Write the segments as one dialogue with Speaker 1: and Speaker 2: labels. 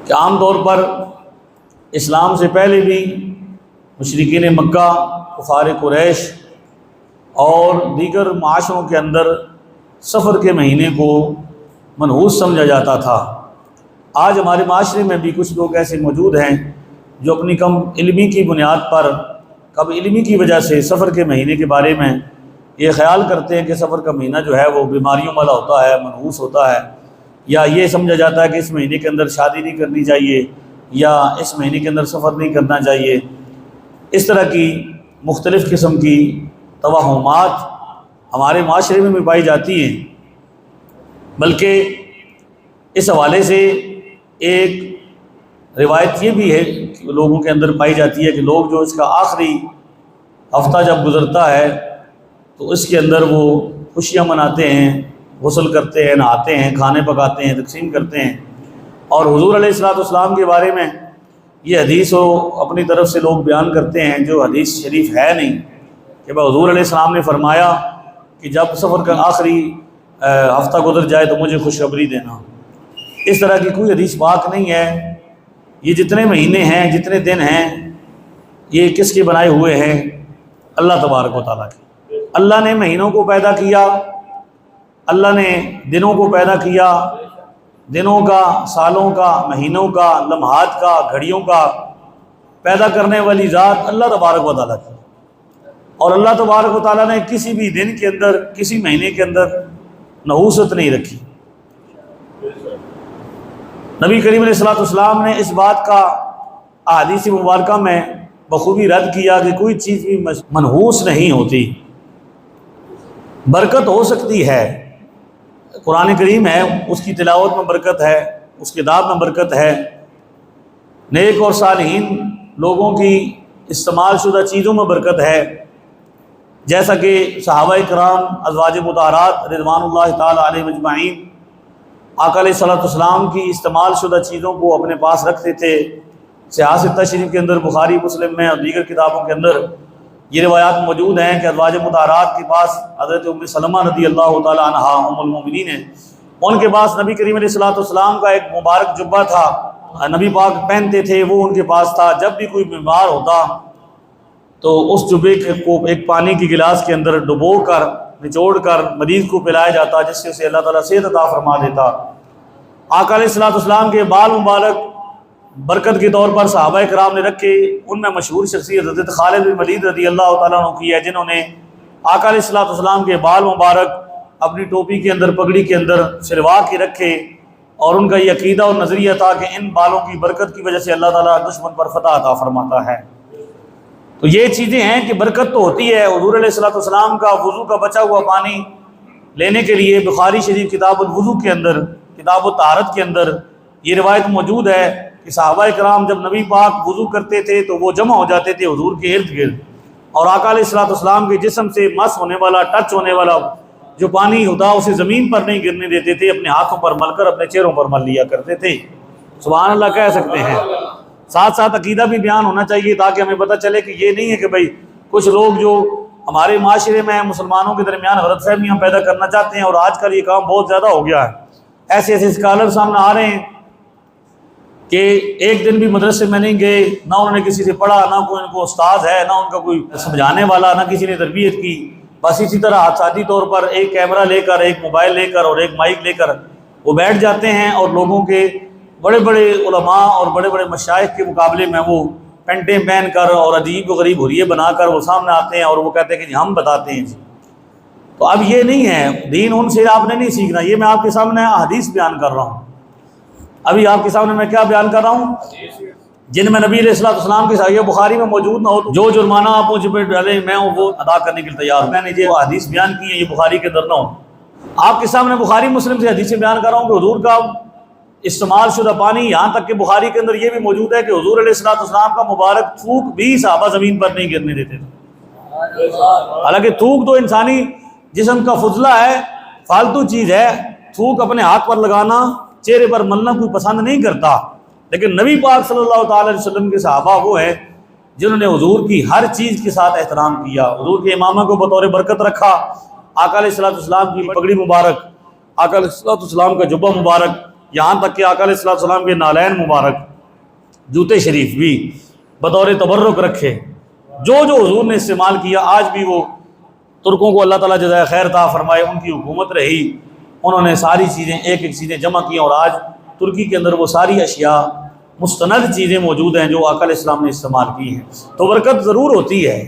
Speaker 1: کہ عام طور پر اسلام سے پہلے بھی مشرکین مکہ، کفار قریش اور دیگر معاشروں کے اندر سفر کے مہینے کو منحوس سمجھا جاتا تھا۔ آج ہمارے معاشرے میں بھی کچھ لوگ ایسے موجود ہیں جو اپنی کم علمی کی بنیاد پر، کم علمی کی وجہ سے سفر کے مہینے کے بارے میں یہ خیال کرتے ہیں کہ سفر کا مہینہ جو ہے وہ بیماریوں والا ہوتا ہے، منحوس ہوتا ہے، یا یہ سمجھا جاتا ہے کہ اس مہینے کے اندر شادی نہیں کرنی چاہیے یا اس مہینے کے اندر سفر نہیں کرنا چاہیے۔ اس طرح کی مختلف قسم کی توہمات ہمارے معاشرے میں بھی پائی جاتی ہیں۔ بلکہ اس حوالے سے ایک روایت یہ بھی ہے کہ لوگوں کے اندر پائی جاتی ہے کہ لوگ جو اس کا آخری ہفتہ جب گزرتا ہے تو اس کے اندر وہ خوشیاں مناتے ہیں، غسل کرتے ہیں، نہاتے ہیں، کھانے پکاتے ہیں، تقسیم کرتے ہیں۔ اور حضور علیہ السلام کے بارے میں یہ حدیث اپنی طرف سے لوگ بیان کرتے ہیں جو حدیث شریف ہے نہیں، کہ حضور علیہ السلام نے فرمایا کہ جب سفر کا آخری ہفتہ گزر جائے تو مجھے خوشخبری دینا۔ اس طرح کی کوئی حدیث پاک نہیں ہے۔ یہ جتنے مہینے ہیں، جتنے دن ہیں، یہ کس کے بنائے ہوئے ہیں؟ اللہ تبارک و تعالیٰ کے۔ اللہ نے مہینوں کو پیدا کیا، اللہ نے دنوں کو پیدا کیا، دنوں کا، سالوں کا، مہینوں کا، لمحات کا، گھڑیوں کا پیدا کرنے والی ذات اللہ تبارک و تعالیٰ کی۔ اور اللہ تبارک و تعالیٰ نے کسی بھی دن کے اندر، کسی مہینے کے اندر نحوست نہیں رکھی۔ نبی کریم علیہ السلام نے اس بات کا احادیث مبارکہ میں بخوبی رد کیا کہ کوئی چیز بھی منحوس نہیں ہوتی، برکت ہو سکتی ہے۔ قرآن کریم ہے، اس کی تلاوت میں برکت ہے، اس کتاب میں برکت ہے، نیک اور صالحین لوگوں کی استعمال شدہ چیزوں میں برکت ہے، جیسا کہ صحابہ کرام ازواج مطہرات رضوان اللہ تعالی علیہم اجمعین آقا علیہ السلام کی استعمال شدہ چیزوں کو اپنے پاس رکھتے تھے۔ صحیح ستہ شریف کے اندر، بخاری مسلم میں اور دیگر کتابوں کے اندر یہ روایات موجود ہیں کہ ازواج مطہرات کے پاس حضرت ام سلمہ رضی اللہ تعالی عنہا ام المومنین ہیں، ان کے پاس نبی کریم علیہ السلام کا ایک مبارک جبہ تھا، نبی پاک پہنتے تھے، وہ ان کے پاس تھا۔ جب بھی کوئی بیمار ہوتا تو اس جبے کو ایک پانی کی گلاس کے اندر ڈبو کر، نچوڑ کر مریض کو پلایا جاتا، جس سے اسے اللہ تعالیٰ صحت عطا فرما دیتا۔ آقا علیہ السلام کے بال مبارک برکت کے طور پر صحابہ کرام نے رکھے۔ ان میں مشہور شخصیت حضرت خالد بن ولید رضی اللہ تعالیٰ عنہ کی ہے، جنہوں نے آقا علیہ السلام کے بال مبارک اپنی ٹوپی کے اندر، پگڑی کے اندر سلوا کے رکھے، اور ان کا یہ عقیدہ اور نظریہ تھا کہ ان بالوں کی برکت کی وجہ سے اللہ تعالیٰ دشمن پر فتح عطا فرماتا ہے۔ تو یہ چیزیں ہیں کہ برکت تو ہوتی ہے۔ حضور علیہ السلام کا وضو کا بچا ہوا پانی لینے کے لیے بخاری شریف کتاب الوضو کے اندر، کتاب الطہارت کے اندر یہ روایت موجود ہے کہ صحابہ کرام جب نبی پاک وضو کرتے تھے تو وہ جمع ہو جاتے تھے حضور کے ارد گرد، اور آقا علیہ السلام کے جسم سے مس ہونے والا، ٹچ ہونے والا جو پانی ہوتا اسے زمین پر نہیں گرنے دیتے تھے، اپنے ہاتھوں پر مل کر اپنے چہروں پر مل لیا کرتے تھے۔ سبحان اللہ کہہ سکتے ہیں۔ ساتھ ساتھ عقیدہ بھی بیان ہونا چاہیے تاکہ ہمیں پتہ چلے کہ یہ نہیں ہے کہ بھائی کچھ لوگ جو ہمارے معاشرے میں مسلمانوں کے درمیان غلط فہمیاں پیدا کرنا چاہتے ہیں، اور آج کل یہ کام بہت زیادہ ہو گیا ہے۔ ایسے ایسے اسکالر سامنے آ رہے ہیں کہ ایک دن بھی مدرسے میں نہیں گئے، نہ انہوں نے کسی سے پڑھا، نہ کوئی ان کو استاد ہے، نہ ان کا کوئی سمجھانے والا، نہ کسی نے تربیت کی، بس اسی طرح حادثاتی طور پر ایک کیمرہ لے کر، ایک موبائل لے کر اور ایک مائک لے کر وہ بیٹھ جاتے ہیں، اور لوگوں کے بڑے بڑے علماء اور بڑے بڑے مشائخ کے مقابلے میں وہ پینٹیں پہن کر اور عجیب و غریب حریے بنا کر وہ سامنے آتے ہیں اور وہ کہتے ہیں کہ جی ہم بتاتے ہیں۔ تو اب یہ نہیں ہے، دین ان سے آپ نے نہیں سیکھنا۔ یہ میں آپ کے سامنے حدیث بیان کر رہا ہوں، ابھی آپ کے سامنے میں کیا بیان کر رہا ہوں؟ جن میں نبی علیہ السلام کی صحیح بخاری میں موجود نہ ہو، جو جرمانہ آپ مجھ پہ ڈالیں میں وہ ادا کرنے کے لیے تیار ہوں۔ میں نے یہ حدیث بیان کی ہے، یہ بخاری کے اندر نہ ہو۔ آپ کے سامنے بخاری مسلم سے حدیثیں بیان کر رہا ہوں کہ حضور کا استعمال شدہ پانی، یہاں تک کہ بخاری کے اندر یہ بھی موجود ہے کہ حضور علیہ السلام کا مبارک تھوک بھی صحابہ زمین پر نہیں گرنے دیتے تھے۔ حالانکہ تھوک تو انسانی جسم کا فضلہ ہے، فالتو چیز ہے، تھوک اپنے ہاتھ پر لگانا، چہرے پر ملنا کوئی پسند نہیں کرتا، لیکن نبی پاک صلی اللہ تعالی علیہ وسلم کے صحابہ وہ ہیں جنہوں نے حضور کی ہر چیز کے ساتھ احترام کیا، حضور کے امامہ کو بطور برکت رکھا، آقا علیہ السلام کی پگڑی مبارک، آقا علیہ السلام کا جبہ مبارک یہاں تک کہ آقا علیہ الصلوۃ والسلام کے نالین مبارک، جوتے شریف بھی بطور تبرک رکھے، جو حضور نے استعمال کیا، آج بھی وہ ترکوں کو اللہ تعالیٰ جزائے خیر عطا فرمائے، ان کی حکومت رہی، انہوں نے ساری چیزیں ایک ایک چیزیں جمع کی، اور آج ترکی کے اندر وہ ساری اشیاء مستند چیزیں موجود ہیں جو آقا علیہ السلام نے استعمال کی ہیں۔ تو برکت ضرور ہوتی ہے،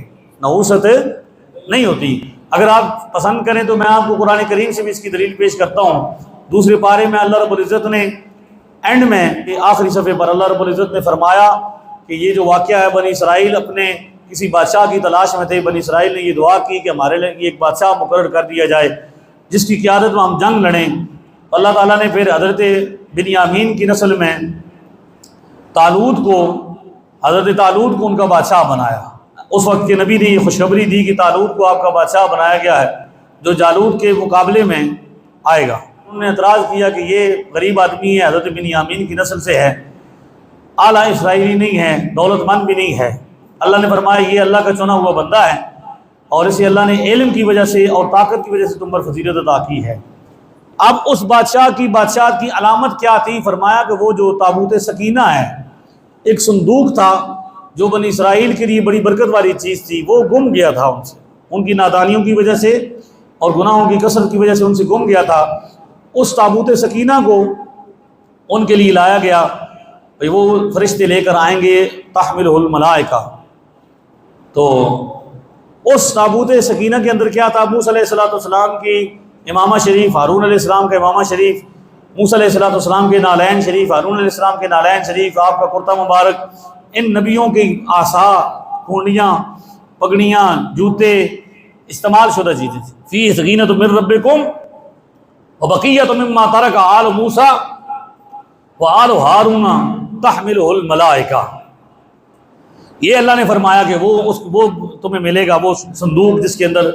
Speaker 1: نحوست نہیں ہوتی۔ اگر آپ پسند کریں تو میں آپ کو قرآن کریم سے بھی اس کی دلیل پیش کرتا ہوں۔ دوسرے پارے میں اللہ رب العزت نے اینڈ میں آخری صفحے پر اللہ رب العزت نے فرمایا کہ یہ جو واقعہ ہے، بنی اسرائیل اپنے کسی بادشاہ کی تلاش میں تھے، بنی اسرائیل نے یہ دعا کی کہ ہمارے لیے ایک بادشاہ مقرر کر دیا جائے جس کی قیادت میں ہم جنگ لڑیں۔ اللہ تعالیٰ نے پھر حضرت بنیامین کی نسل میں حضرت طالوت کو ان کا بادشاہ بنایا۔ اس وقت کے نبی نے یہ خوشخبری دی کہ طالوت کو آپ کا بادشاہ بنایا گیا ہے، جو جالوت کے مقابلے میں آئے گا۔ انہوں نے اعتراض کیا کہ یہ غریب آدمی ہے، حضرت بنیامین کی نسل سے ہے، اعلیٰ اسرائیلی نہیں ہے، دولت مند بھی نہیں ہے۔ اللہ نے فرمایا یہ اللہ کا چنا ہوا بندہ ہے، اور اسے اللہ نے علم کی وجہ سے اور طاقت کی وجہ سے تم پر فضیلت عطا کی ہے۔ اب اس بادشاہت کی علامت کیا تھی؟ فرمایا کہ وہ جو تابوت سکینہ ہے، ایک صندوق تھا جو بنی اسرائیل کے لیے بڑی برکت والی چیز تھی، وہ گم گیا تھا ان سے، ان کی نادانیوں کی وجہ سے اور گناہوں کی کثرت کی وجہ سے ان سے گم گیا تھا۔ اس تابوت سکینہ کو ان کے لیے لایا گیا، وہ فرشتے لے کر آئیں گے، تحملہ الملائکہ۔ تو اس تابوت سکینہ کے اندر کیا تھا؟ موسیٰ علیہ السلام کی امامہ شریف، ہارون علیہ السلام کا امامہ شریف، موسیٰ علیہ السلام کے نالین شریف، ہارون علیہ السلام کے نالین شریف، آپ کا کرتا مبارک، ان نبیوں کی عصا، کونڈیاں، پگڑیاں، جوتے، استعمال شدہ چیزیں تھیں۔ فی سکینۃ من ربکم وبقیۃ مما ترک آل موسیٰ وآل ہارون تحملہ الملائکہ۔ یہ اللہ نے فرمایا کہ وہ تمہیں ملے گا، وہ صندوق جس کے اندر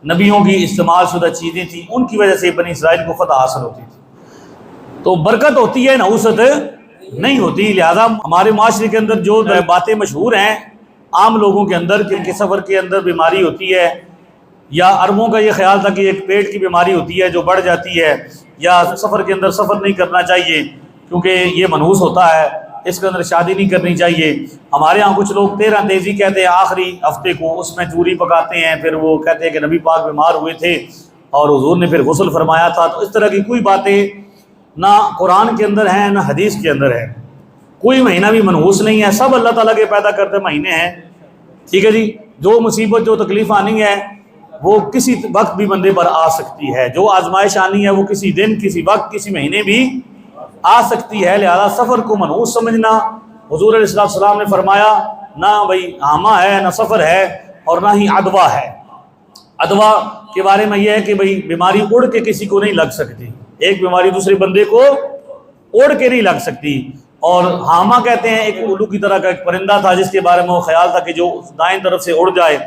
Speaker 1: نبیوں کی استعمال شدہ چیزیں تھیں، ان کی وجہ سے بنی اسرائیل کو فتح حاصل ہوتی تھی۔ تو برکت ہوتی ہے، نحوست نہیں ہوتی۔ لہذا ہمارے معاشرے کے اندر جو باتیں مشہور ہیں عام لوگوں کے اندر کہ ان کے سفر کے اندر بیماری ہوتی ہے، یا عربوں کا یہ خیال تھا کہ ایک پیٹ کی بیماری ہوتی ہے جو بڑھ جاتی ہے، یا سفر کے اندر سفر نہیں کرنا چاہیے کیونکہ یہ منحوس ہوتا ہے، اس کے اندر شادی نہیں کرنی چاہیے۔ ہمارے ہاں کچھ لوگ 13 تیزی کہتے ہیں آخری ہفتے کو، اس میں چوری پکاتے ہیں، پھر وہ کہتے ہیں کہ نبی پاک بیمار ہوئے تھے اور حضور نے پھر غسل فرمایا تھا۔ تو اس طرح کی کوئی باتیں نہ قرآن کے اندر ہیں نہ حدیث کے اندر ہے۔ کوئی مہینہ بھی منحوس نہیں ہے، سب اللہ تعالیٰ کے پیدا کرتے مہینے ہیں، ٹھیک ہے جی۔ جو مصیبت جو تکلیف آنی ہے وہ کسی وقت بھی بندے پر آ سکتی ہے، جو آزمائش آنی ہے وہ کسی دن، کسی وقت، کسی مہینے بھی آ سکتی ہے۔ لہذا سفر کو منحوس سمجھنا، حضور علیہ السلام نے فرمایا نہ بھائی عامہ ہے، نہ سفر ہے، اور نہ ہی ادوا ہے۔ ادوا کے بارے میں یہ ہے کہ بھائی بیماری اڑ کے کسی کو نہیں لگ سکتی، ایک بیماری دوسرے بندے کو اڑ کے نہیں لگ سکتی۔ اور حامہ کہتے ہیں ایک الو کی طرح کا ایک پرندہ تھا جس کے بارے میں وہ خیال تھا کہ جو دائیں طرف سے اڑ جائے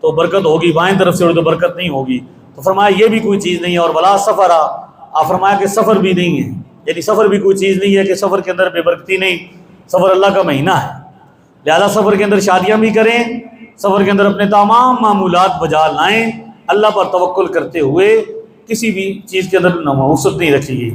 Speaker 1: تو برکت ہوگی، بائیں طرف سے اڑے تو برکت نہیں ہوگی۔ تو فرمایا یہ بھی کوئی چیز نہیں ہے، اور ولا سفر آپ فرمایا کہ سفر بھی نہیں ہے، یعنی سفر بھی کوئی چیز نہیں ہے کہ سفر کے اندر بے برکتی نہیں، سفر اللہ کا مہینہ ہے۔ لہذا سفر کے اندر شادیاں بھی کریں، سفر کے اندر اپنے تمام معمولات بجا لائیں، اللہ پر توکل کرتے ہوئے، کسی بھی چیز کے اندر نحوست نہیں رکھیے۔